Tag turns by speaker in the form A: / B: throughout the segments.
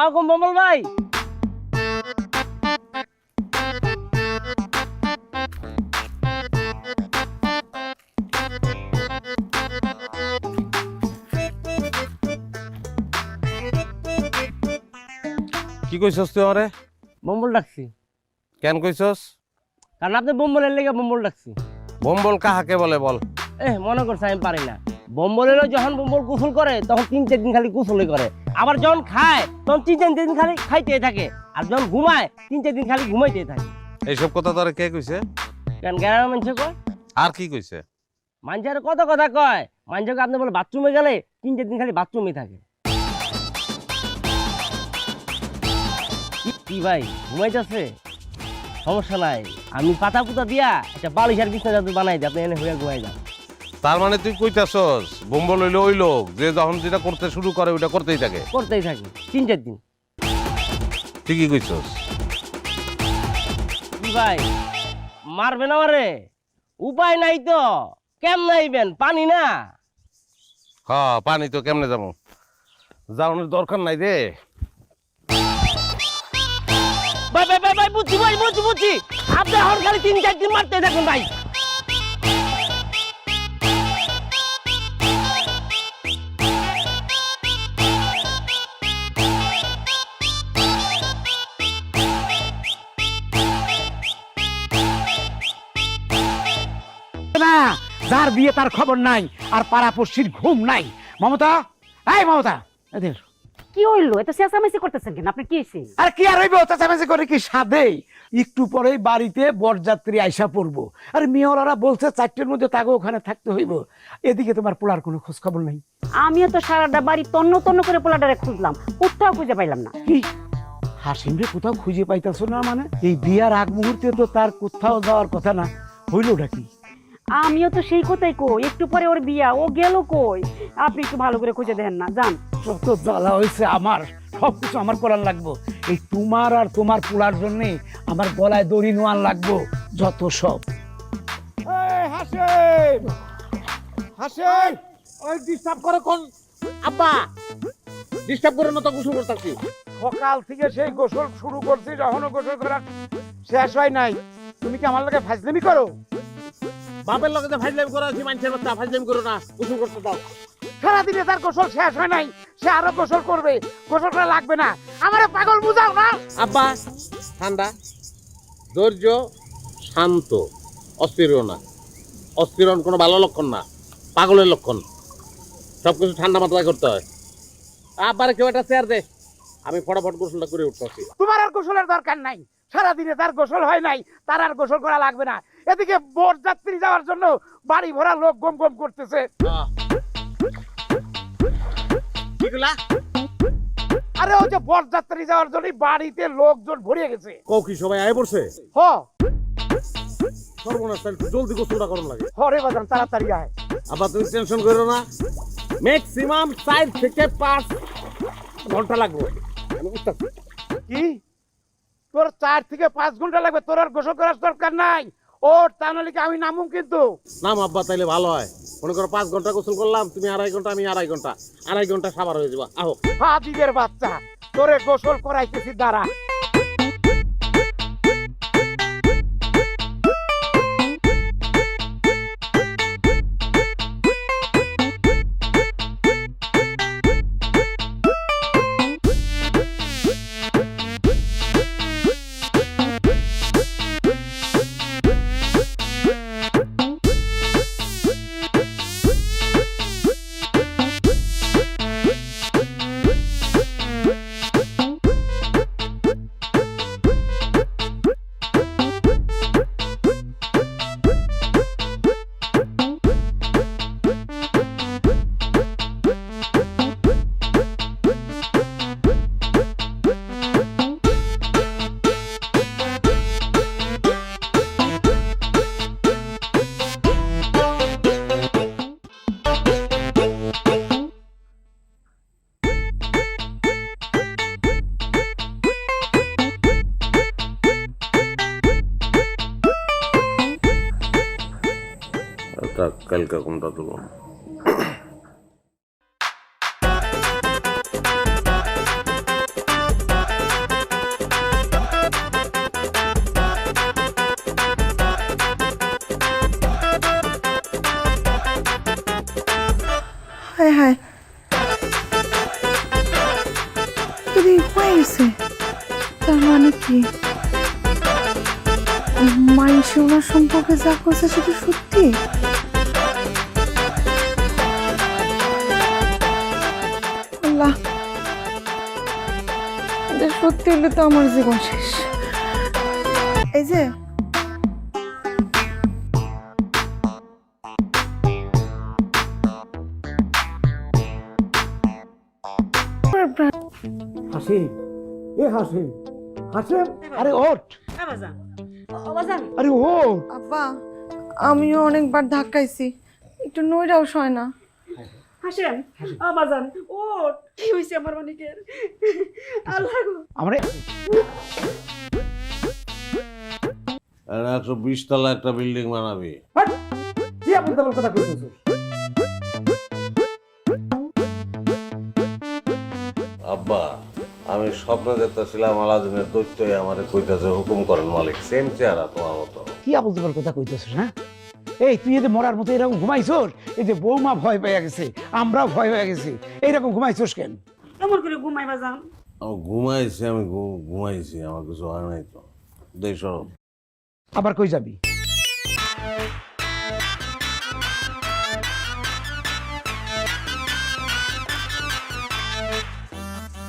A: আসসালামু আলাইকুম বম্বল ভাই।
B: কি কইছস তুই আমারে?
A: বম্বল ডাকছি
B: কেন কইছস?
A: কারণ আপনি বম্বলের লেগে বম্বল ডাকছি।
B: বম্বল কাহাকে বলে বল?
A: মনে করছে আমি পারি না। বম্বলেরও যখন বম্বল গোসল করে তখন 3-4 দিন খালি গোসলই করে, আবার যখন খায় তখন 3-4 দিন খালি খাইতেই থাকে, আর যখন ঘুমায় 3-4 দিন খালি ঘুমাইতেই থাকে।
B: এইসব কথা তোরে কে কইছে?
A: কেন গ্রামের মানুষ কয়।
B: আর কি কইছে?
A: মানুষের কত কথা কয়। মানুষকে আপনি বলে বাথরুমে গেলে 3-4 দিন খালি বাথরুমে থাকে। কি ভাই ঘুমাইতেছে? সমস্যা নাই, আমি পাতা পুতা দিয়া একটা বালিশের বিছনা যাতে বানাই দিই, আপনি এনে হইয়া ঘুমাই যান।
B: তার মানে তুই কইতাছস বম্বল হইলো ওই লোক যে যখন যেটা করতে শুরু করে ওইটা করতেই থাকে?
A: করতেই থাকি 3-4 দিন।
B: ঠিকই কইছস।
A: কি ভাই মারবেন আমারে? উপায় নাই তো, কেমনে আইবেন? পানি না।
B: হ্যাঁ পানি তো কেমনে যাবো, যাওয়ানোর দরকার নাই রে।
A: ভাই ভাই ভাই ভাই বুঝছি ভাই, বুঝছি আপনি এখন খালি 3-4 দিন মারতে থাকুন ভাই।
C: না, যার বিয়ে তার খবর নাই আর পাড়াপড়শির ঘুম নাই। মমতা, এই মমতা, এদের
D: কি হইলো? এত চেঁচামেচি করতেছেন কেন? আপনি কি হইছে?
C: আর কি আর হইবে? চেঁচামেচি করে কি সাধে? একটু পরেই বাড়িতে বরযাত্রী আইসা পড়বো, আর মেয়রারা বলছে 4টের মধ্যে তাকে ওখানে থাকতে হইব। এদিকে তোমার পোলার কোনো খোঁজ খবর নাই।
D: আমিও তো সারাটা বাড়ি তন্ন তন্ন করে পোলাটারে খুঁজলাম, কোথাও খুঁজে পাইলাম না।
C: কি হাসিম রে কোথাও খুঁজে পাইতাছো না? মানে এই বিয়ার আগ মুহূর্তে তো তার কোথাও যাওয়ার কথা না, হইলোটা কি?
D: আমিও তো সেই কথাই কই, একটু পরে ওর বিয়া, ও গেল কই? আপনি একটু ভালো করে খুঁজে দেন না, যান।
C: যত জ্বালা হয়েছে আমার, সবকিছু আমার করার লাগবো। এই তোমার আর তোমার পোলার জন্যে আমার গলায় দড়ি নোয়ার লাগবো যত সব।
E: ওই ডিস্টার্ব করে কোন আব্বা? ডিস্টার্ব করে না তো, গোসল করতেছি।
C: সকাল থেকে সেই গোসল শুরু করছি, যখনও গোসল করা শেষ হয় নাই। তুমি কি আমার লগে ফাজলামি করো?
E: বাপের লগে যে ফাইজলামি করা আছে, মানুষের বাচ্চা ফাইজলামি করো না, গোসল করতে দাও।
C: সারাদিনে তার গোসল শেষ হয় নাই, সে আরো গোসল করবে। গোসল করা লাগবে না, আমারে পাগল বুঝাও না।
E: আব্বা ঠান্ডা, ধৈর্য, শান্ত, অস্থির না। অস্থির কোনো ভালো লক্ষণ না, পাগলের লক্ষণ। সবকিছু ঠান্ডা মাথায় করতে হয়। আব্বারে কেউ একটা চেয়ার দে, আমি ফটাফট গোসলটা করে উঠতেছি।
C: তোমার আর গোসলের দরকার নাই, সারাদিনে তার গোসল হয় নাই, তার আর গোসল করা লাগবে না। এদিকে বরযাত্রী যাওয়ার জন্য বাড়ি ভরা লোক গম গম করতেছে।
E: কিগুলা?
C: আরে ওই যে বরযাত্রী যাওয়ার জন্য বাড়িতে লোকজন ভরিয়ে গেছে।
E: কও কি সবাই আয় পড়ছে?
C: হ
E: সর্বনাশ, তাহলে জলদি গোসলটা করুন লাগে।
C: হরে বাজান, তাড়াতাড়ি আয়।
E: আবার তুমি টেনশন করো না, ম্যাক্সিমাম 4 থেকে 5 ঘন্টা লাগবে। আমি উঠতেছি।
C: কি তোর 4 থেকে 5 ঘন্টা লাগবে? তোর আর গোসল করার দরকার নাই। ও তা নাহলে কি আমি নামুম কিন্তু।
E: নাম আব্বা, তাইলে ভালো হয়। মনে করো 5 ঘন্টা গোসল করলাম, তুমি 2.5 ঘন্টা, আমি 2.5 ঘন্টা, 2.5 ঘন্টা সাবার হয়ে যাবা। আহো।
C: হাজিদের বাচ্চা, তোরে গোসল করাইতেছি, দাঁড়া।
B: কালকে কোনটা দেবো?
F: হায় হায় তুই হয়ে গেছে তার মানে কি মানুষ ওনার সম্পর্কে যা করছে সেটা সত্যি আল্লাহ এটা সত্যি হলে তো আমার জীবন শেষ এই যে
C: হাসিম, এ হাসিম, হাসিম, আরে ওঠ, আরে ও
F: আব্বা আমিও অনেকবার ধাক্কাইছি একটু নইরাও সয় না
D: হাসেন বাজান ও কি হয়েছে আমার মানিকের আল্লাহ গো।
C: আমরা
E: 120 তলা একটা বিল্ডিং বানাবি।
C: হাট! কি আপনি তোমার কথা কইতেছো?
E: আব্বা আমি স্বপ্ন দেখতেছিলাম আলাদিনের দৈত্যই আমারে কইতাছে হুকুম করেন মালিক, সেম চেহারা তোমার মতো।
C: কি আবল তোমার কথা কইতেছো না? এই তুই এদের মরার মতো এরকম ঘুমাইছোস, এই যে বৌমা ভয় পেয়ে গেছে, আমরাও ভয় হয়ে গেছি, এইরকম ঘুমাইছোস কেন?
D: এমন করে ঘুমাই বাজান
E: আমি ঘুমাইছি, ঘুমাইছি, আমার কিছু হয় নাই তো। দেই সরব।
C: আবার কই যাবি?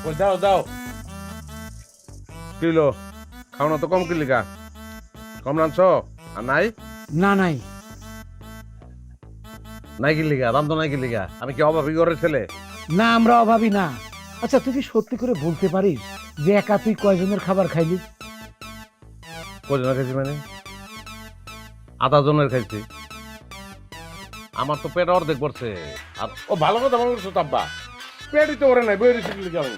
B: ওই দাও দাও কিলো খাও না তো কম কিলি গা কম রাঁধছ আর নাই
C: না নাই
B: নাই কিলি গা রান্ধ নাই কিলি গা আমি কি অভাবী ঘরের ছেলে
C: না, আমরা অভাবী না। আচ্ছা তুই কি সত্যি করে বলতে পারিস যে একা তুই কয়জনের খাবার খাইলি?
B: কজনের খাইছি মানে 8 জনের খাইছি আমার তো পেট অর্ধেক পড়ছে আর ও ভালো কথা মনে করছো তাব্বা পেটই তো ওরে নাই বই রেসিপি লিখে আমি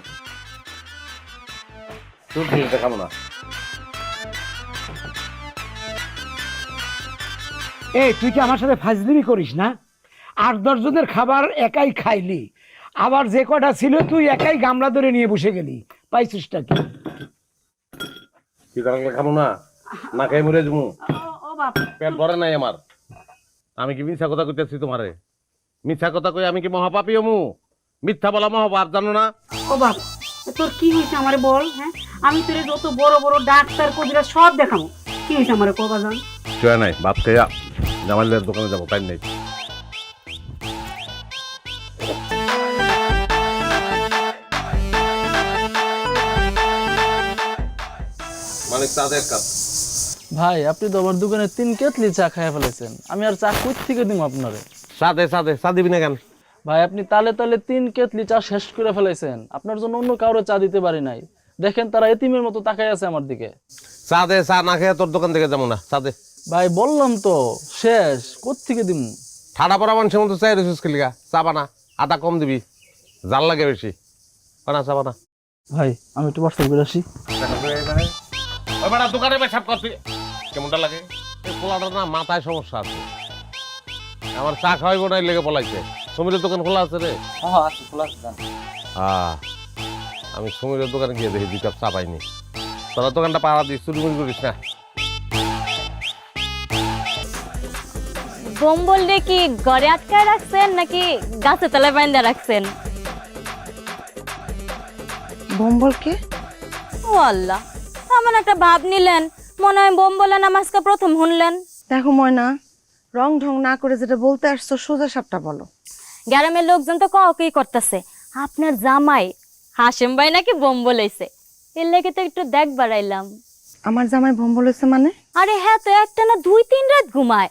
B: তোর খেলতে খাবো না
C: এই তুই কি আমার সাথে ফাজলিমি করিস না? 8-10 জনের খাবার একাই খাইলি, আবার যে কটা ছিল তুই একাই গামলা ধরে নিয়ে বসে গেলি, পাইছিসটা কি?
B: কি লাগলে খাবো না না খাই মরে যাবো
D: ও বাপ
B: পেট ভরে নাই আমার আমি কি মিথ্যা কথা কইতেছি তোমারে মিথ্যা কথা কই আমি কি মহাপাপী হমু মিথ্যা বলা মহাপাপ জানো না
D: ও বাপ তোর কি হয়েছে আমারে বল হ্যাঁ আমি তোরে যত বড় বড় ডাক্তার কবিরা সব দেখাবো কি হয়েছে আমারে কো বাজান
B: চয় নাই ভাত খাইয়া জামাইলের দোকানে যাবো টাইম নেই মালিক চা দে এক কাপ
G: ভাই আপনি তো আমার দোকানে 3 কেটলি চা খাইয়া ফেলেছেন আমি আর চা কই থেকে দিব আপনারে
B: চা দিবি না কেন
G: ভাই আপনি তালে তালে 3 কেটলি চা শেষ করে ফেলেছেন আপনার জন্য অন্য কাউরে চা দিতে পারি নাই দেখেন তারা এতিমের মতো তাকায় আছে আমার দিকে
B: চা না খেয়ে তোর দোকান থেকে যাবো না চা দে
G: ভাই বললাম তো শেষ কোথ থেকে দিব
B: ঠাডা পড়া মানুষের মতো চাই রেসিস খেলিগা চা বানা আটা কম দিবি জাল লাগে বেশি বানা চা বানা
G: ভাই আমি একটু হোয়াটসঅ্যাপ করে আসি
B: ওই বেটা দোকানে পেশাব করছি কেমনটা লাগে এই পোলাটার না মাথায় সমস্যা আছে আমার চা খাওয়াইব না লেগে পলাইছে সমীরের দোকান খোলা আছে রে হ্যাঁ আমি সমীরের দোকানে গিয়ে দেখি 2 কাপ চা পাইনি তোরা দোকানটা পাড়া দিস চুরি করিস না
H: বোম্বলরে কি ঘরে আটকায় রাখছেন নাকি গাছে তলায় বাইন্ধা রাখছেন
F: বম্বলকে
H: ও আল্লাহ এমন একটা ভাব নিলেন মনে হয় বোম্বলের নাম আজকে প্রথম শুনলেন
F: দেখো ময়না রং ঢং না করে যেটা বলতে আসছো সোজা সাপটা বলো
H: গ্রামের লোকজন তো কাউকেই করতেছে আপনার জামাই হাসেম ভাই নাকি বোম্বল হইছে এর লেগে তো একটু দেখ বাড়াইলাম
F: আমার জামাই বম্বল হয়েছে মানে
H: আরে হ্যাঁ তো একটা না 2-3 রাত ঘুমায়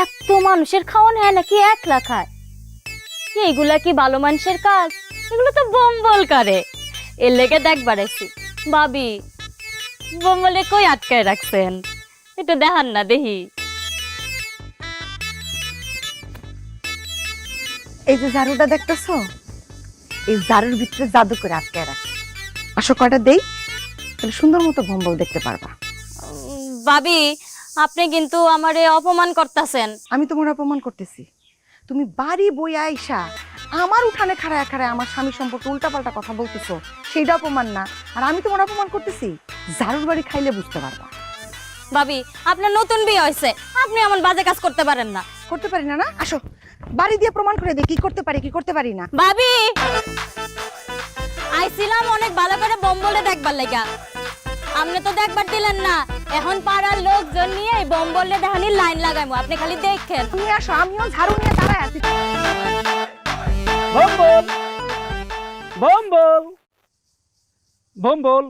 H: এক তো মানুষের খাওয়ান হয় নাকি একলা খায় এইগুলা কি ভালো মানুষের কাজ এগুলো তো বোম্বল করে এর লেগে দেখ বাড়াইছি ভাবি বোম্বলে কই আটকায় রাখছেন একটু দেখান না দেখি
F: এই যে ঝাড়ুটা দেখতেছো এই ঝাড়ুর ভিতরে জাদু করে আটকে রাখছে আসো কয়টা দেই তাহলে সুন্দর মতো বম্বল দেখতে পারবা
H: ভাবি আপনি কিন্তু আমারে অপমান করতেছেন
F: আমি তোমার অপমান করতেছি তুমি বাড়ি বই আইসা আমার উঠানে খাড়ায় খাড়ায় আমার স্বামী সম্পর্কে উল্টাপাল্টা কথা বলতেছো সেইটা অপমান না আর আমি তোমার অপমান করতেছি ঝাড়ুর বাড়ি খাইলে বুঝতে পারবা
H: ভাবি আপনার নতুন বিয়ে হয়েছে আপনি এমন বাজে কাজ করতে পারেন না
F: করতে পারি না না আসো বাড়ি দিয়ে প্রমাণ করে দে কি করতে পারি কি করতে পারি না।
H: ভাবি আইছিলাম অনেক ভালো করে বম্বলে দেখবার লাগা, আপনি তো দেখবার দিলেন না। এখন পাড়ার লোকজন নিয়ে এই বম্বলে দেখানির লাইন লাগাইমু, আপনি খালি দেখেন।
F: তুমি আসো, আমিও ঝাড়ু নিয়ে দাঁড়ায় আছি।
G: বম্বল বম্বল বম্বল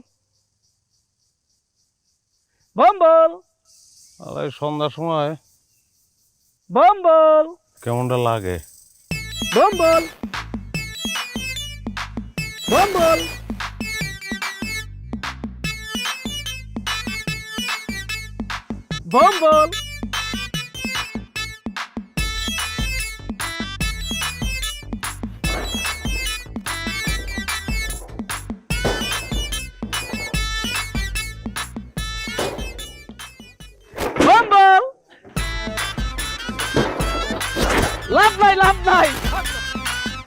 G: বম্বল
B: আর এই সন্ধ্যার সময়
G: বম্বল
B: কেমনটা লাগে?
G: বম্বল বম্বল বম্বল বম্বল লাভ নাই লাভ নাই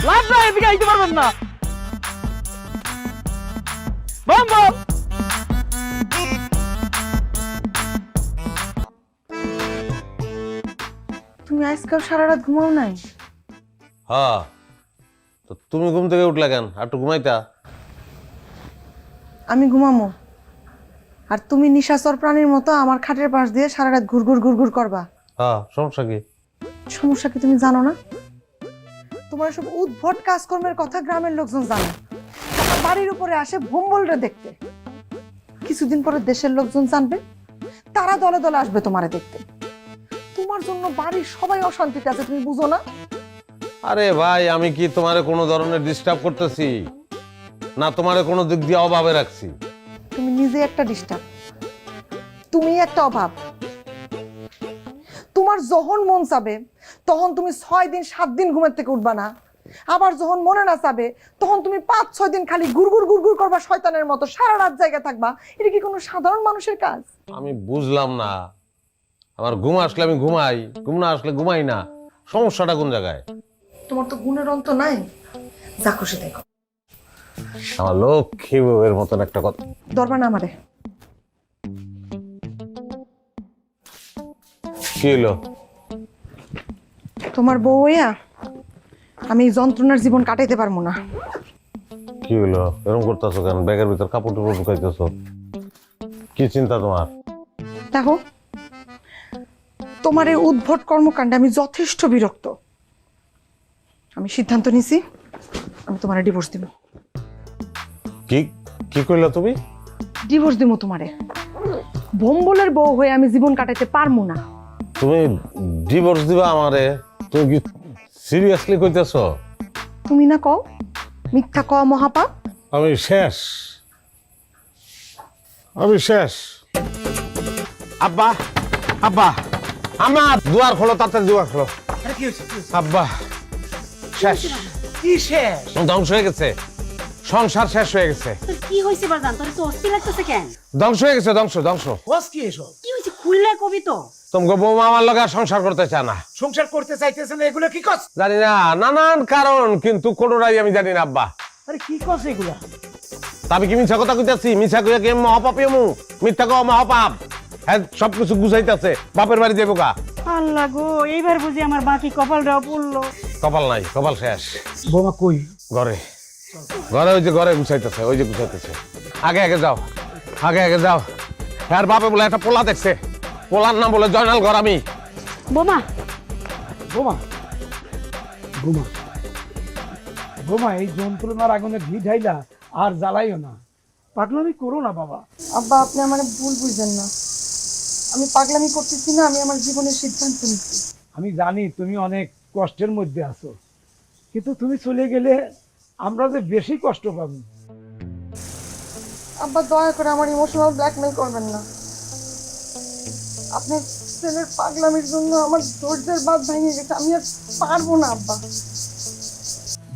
G: লাভ নাই, এদিকে আইতে পারবেন না। বম্বল
F: তুমি আজকাল সারা রাত ঘুমাও নাই?
B: হ্যাঁ, তো তুমি ঘুম থেকে উঠলে কেন? আর একটু ঘুমাইতা।
F: আমি ঘুমামো আর তুমি নিশাচর প্রাণীর মতো আমার খাটের পাশ দিয়ে সারা রাত ঘুরঘুর ঘুরঘুর করবা।
B: হ্যাঁ, সমস্যা কি?
F: সমস্যা কি তুমি জানো না? তোমার সব উদ্ভট কাজকর্মের কথা গ্রামের লোকজন জানে। আমার বাড়ির উপরে আসে ভোম্বলরে দেখতে। কিছুদিন পরে দেশের লোকজন জানবে, তারা দলে দলে আসবে তোমারে দেখতে। তোমার জন্য বাড়ির সবাই অশান্তিতে আছে, তুমি বুঝো না?
B: আরে ভাই, আমি কি তোমারে কোনো ধরনের ডিস্টার্ব করতেছি? না তোমারে কোনো দিক দিয়ে অভাবে রাখছি?
F: তুমি নিজে একটা ডিস্টার্ব, তুমি একটা অভাব। তোমার যখন মন চাবে তখন তুমি 6 দিন 7 দিন ঘুমের থেকে উঠবা না, আবার যখন মনে না চাবে তখন তুমি 5-6 দিন খালি গুড়গুড় গুড়গুড় করবা শয়তানের মতো, সারা রাত জায়গায় থাকবা। এটা কি কোনো সাধারণ মানুষের কাজ?
B: আমি বুঝলাম না। আমার ঘুম আসলে আমি ঘুমাই, ঘুম না আসলে ঘুমাই না। সমস্যাটা কোন জায়গায়?
F: তোমার তো গুণের অন্ত নাই, যা খুশি দেখো।
B: আমার লক্ষ্মী বউয়ের মতন একটা কথা।
F: দরবার না আমারে।
B: কি হলো?
F: তোমার বউ হইয়া আমি এই যন্ত্রণার জীবন কাটাইতে পারবো না।
B: কি হলো? এরকম করতেছো কেন? ব্যাগের ভিতর কাপড় টুপড় ঢুকাইতেছো, কি চিন্তা তোমার?
F: দেখো, তোমার এই উদ্ভট কর্মকাণ্ডে আমি যথেষ্ট বিরক্ত। আমি সিদ্ধান্ত নিছি, আমি তোমার ডিভোর্স দিব।
B: কি কি কইলা তুমি?
F: ডিভোর্স দিব তোমারে। ভোম্বলের বউ হয়ে আমি জীবন কাটাইতে পারবো না।
B: তুমি ডিভোর্স দিবা আমারে? তুমি কি সিরিয়াসলি কইতেছো?
F: তুমি না কও, মিথ্যা কওয়া মহাপাপ।
B: আমি শেষ, আমি শেষ। আব্বা, আব্বা, আমার দুয়ার খোলো, তাড়াতাড়ি দুয়ার খোলো।
C: কি হয়েছে?
B: আব্বা শেষ,
C: কি শেষ?
B: ধ্বংস হয়ে গেছে, সংসার শেষ হয়ে গেছে।
D: তোর কি হয়েছে বাজান? তোর তো অস্থির লাগতেছে কেন?
B: ধ্বংস হয়ে গেছে, ধ্বংস ধ্বংস।
C: বস কি এসব?
D: কি হয়েছে খুললে কবি তো।
B: তোমাকে বৌমা আমার লগে আর সংসার করতে চায় না।
C: সংসার করতে চাইতেছে না, এগুলো কি কস?
B: জানি না, নানান কারণ, কিন্তু কোনোটাই আমি জানি না আব্বা।
C: আরে কি কস এগুলা?
B: আমি কি মিথ্যা কথা কইতাছি? মিথ্যা কইয়া কি মহাপাপী মু? মিথ্যা কওয়া মহাপাপ। হ্যাঁ, সবকিছু গুছাইতেছে, বাপের বাড়ি যাবো গা।
D: আল্লাহ গো, এইবার বুঝি আমার বাকি কপালটাও পড়লো।
B: কপাল নাই, কপাল শেষ।
C: বোমা কই?
B: ঘরে, ঘরে, ওই যে ঘরে গুছাইতেছে, ওই যে গুছাইতেছে। আগে আগে যাও, আগে আগে যাও। আর বাপে বলে একটা পোলা দেখছে, পোলার নাম বলে জয়নাল ঘর। আমি
D: বোমা
C: বোমা বোমা বোমা, এই যন্ত্রণার আগুনে ঘি ঢাইলা আর জ্বালাইও না। পাগলামি করো না বাবা।
F: আব্বা, আপনি আমার ভুল বুঝবেন না। আমি পাগলামি করতেছি না, আমি আমার জীবনের সিদ্ধান্ত নিচ্ছি।
C: আমি জানি তুমি অনেক কষ্টের মধ্যে আছো, কিন্তু তুমি চলে গেলে আমরা যে বেশি কষ্ট পাবো।
F: আব্বা, দয়া করে আমার ইমোশনাল ব্ল্যাকমেল করবেন না। আপনার ছেলের পাগলামির জন্য আমার ধৈর্যের বাঁধ ভেঙে গেছে, আমি আর পারবো না আব্বা।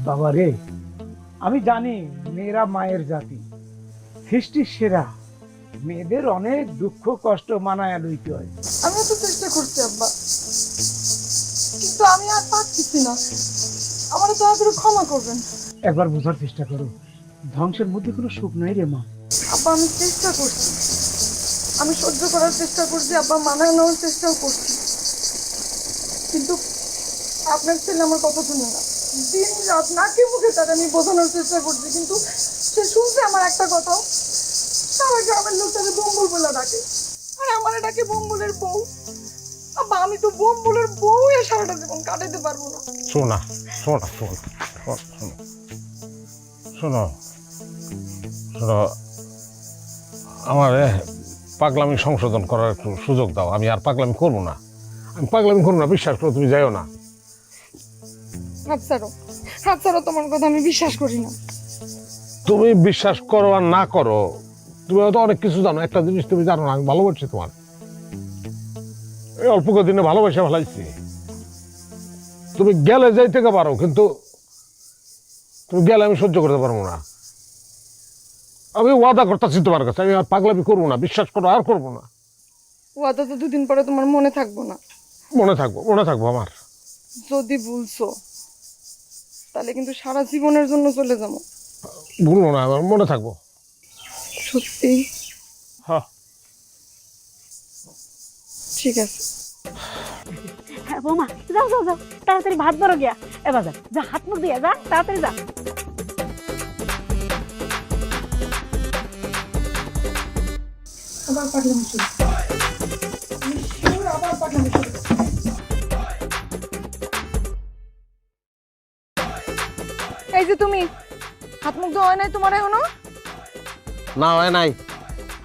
C: বাবা রে, আমি জানি মেয়েরা মায়ের জাতি, সৃষ্টির সেরা। মেয়েদের অনেক দুঃখ কষ্ট মানায় লইতে হয়।
F: আমিও তো চেষ্টা করছি আব্বা, কিন্তু আমি আর পারছি না। আমার দয়া করে ক্ষমা করবেন।
C: একবার বোঝার চেষ্টা করো, ধ্বংসের মধ্যে কোনো সুখ নাই রে মা।
F: আব্বা, আমি চেষ্টা করছি, আমি সহ্য করার চেষ্টা করছি আব্বা, মানায় নেওয়ার চেষ্টাও করছি, কিন্তু আপনার ছেলে আমার কথা শুনে না, দিন রাত নাকি মুখে তার আমি বোঝানোর চেষ্টা করছি, কিন্তু সে শুনছে আমার একটা কথা। সারা গ্রামের লোক তাদের বম্বল বলে ডাকে, আর আমার ডাকে বম্বলের বউ। আব্বা আমি তো বম্বলের বউ এ সারাটা জীবন কাটাতে পারবো না।
B: শোনা শোনা শোনা শোনো শোনো, আমার পাগলামি সংশোধন করার একটু সুযোগ দাও। আমি আর পাগলামি করবো না, আমি পাগলামি করবো না, বিশ্বাস করো, তুমি যাইও না।
F: হাত ছাড়ো, তোমার কথা আমি বিশ্বাস করি না।
B: তুমি বিশ্বাস করো আর না করো, তুমি হয়তো অনেক কিছু জানো, একটা জিনিস তুমি জানো না, আমি ভালোবাসি তোমার। এই অল্প কদিনে ভালোবাসা ফেলাইছি। তুমি গেলে যাই থেকে পারো, কিন্তু তুমি গেলে আমি সহ্য করতে পারবো না। আমি ওয়াদা করতেছি তোমার কাছে, আমি আর পাগলামি করবো না, বিশ্বাস করো, আর করবো না।
F: ওয়াদা তো দুদিন পরে তোমার মনে থাকবো না।
B: মনে থাকবো আমার।
F: যদি ভুলছো তাহলে কিন্তু সারা জীবনের জন্য চলে যাবো।
B: ভুলবো না, আমার মনে থাকবো।
F: সত্যি?
B: হ্যাঁ
F: ঠিক আছে।
D: হ্যাঁ বৌমা, যাও যাও যাও, তাড়াতাড়ি ভাত বড় গিয়া। এবার যা, যা হাত মুখ দিয়া যা, তাড়াতাড়ি যা।
F: আবার পাগলামি শুরু। আমি sure আবার পাগলামি শুরু। এই যে তুমি, হাত মুখ ধোয়া হয় নাই তোমার এখনো?
E: না হয় নাই,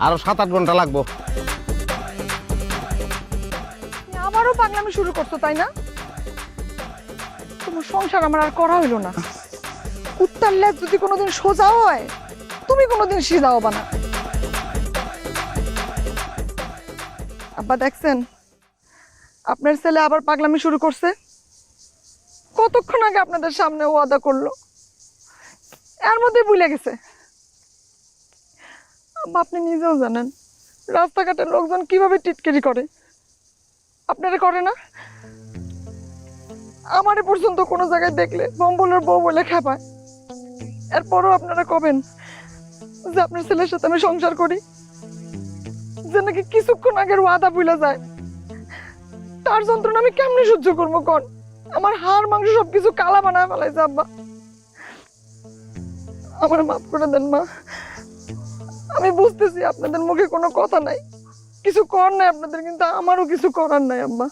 E: আরো 7-8 ঘন্টা লাগবো।
F: তুমি আবারও পাগলামি শুরু করছো তাই না? তোমার সংসার আমার আর করা হইলো না। কুত্তার লেজ যদি কোনোদিন সোজা হয়, তুমি কোনোদিন সিধা হবা না। আব্বা দেখছেন, আপনার ছেলে আবার পাগলামি শুরু করছে। কতক্ষণ আগে আপনাদের সামনে ওয়াদা করলো, এর মধ্যে ভুলে গেছে। আব্বা আপনি নিজেও জানেন রাস্তাঘাটের লোকজন কিভাবে টিটকারি করে, আপনারা করে না? আমারে পর্যন্ত কোনো জায়গায় দেখলে বম্বলের বউ বলে খেপায়। এরপরও আপনারা কবেন যে আপনার ছেলের সাথে আমি সংসার করি, যে নাকি কিছুক্ষণ আগের ওয়াদা ভুলে যায়। তার যন্ত্রণা আমি কেমনে সহ্য করবো কোন? আমার হাড় মাংস সবকিছু কালা বানায় ফেলাইছে আব্বা। আমার মাফ করে দেন মা। আমি বুঝতেছি আপনাদের মুখে কোনো কথা নাই, কিছু কর নাই আপনাদের, কিন্তু আমারও কিছু করার নাই আব্বা।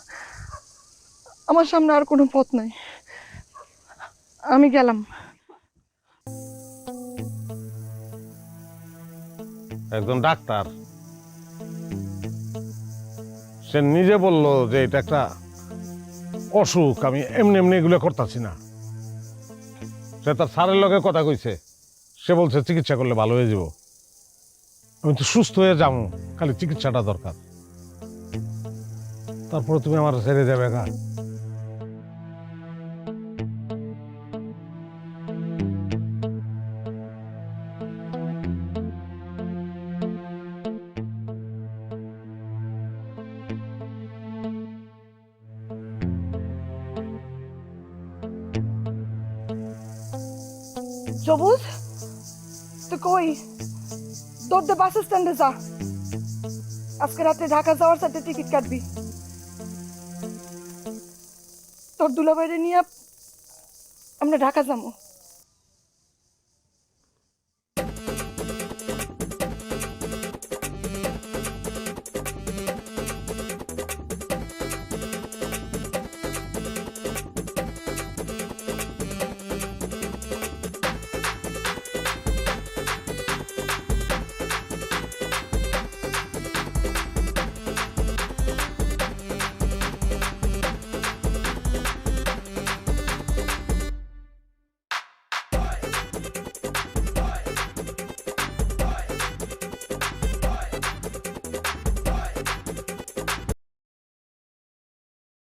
F: আমার সামনে আর কোনো পথ নাই, আমি গেলাম।
B: একজন ডাক্তার, সে নিজে বললো যে এটা একটা অসুখ, আমি এমনি এমনি এগুলো করতেছি না। সে তার স্যারের লগে কথা কইছে, সে বলছে চিকিৎসা করলে ভালো হয়ে যাব। আমি তো সুস্থ হয়ে যাবো, খালি চিকিৎসাটা দরকার। তারপরে তুমি আমার ছেড়ে যাবে না?
F: সবুজ, তুই কই? দৌড় বাস স্ট্যান্ডে যা, আজকে রাতে ঢাকা যাওয়ার সাথে টিকিট কাটবি। তোর দুলাভাইরে নিয়ে আমরা ঢাকা যাবো।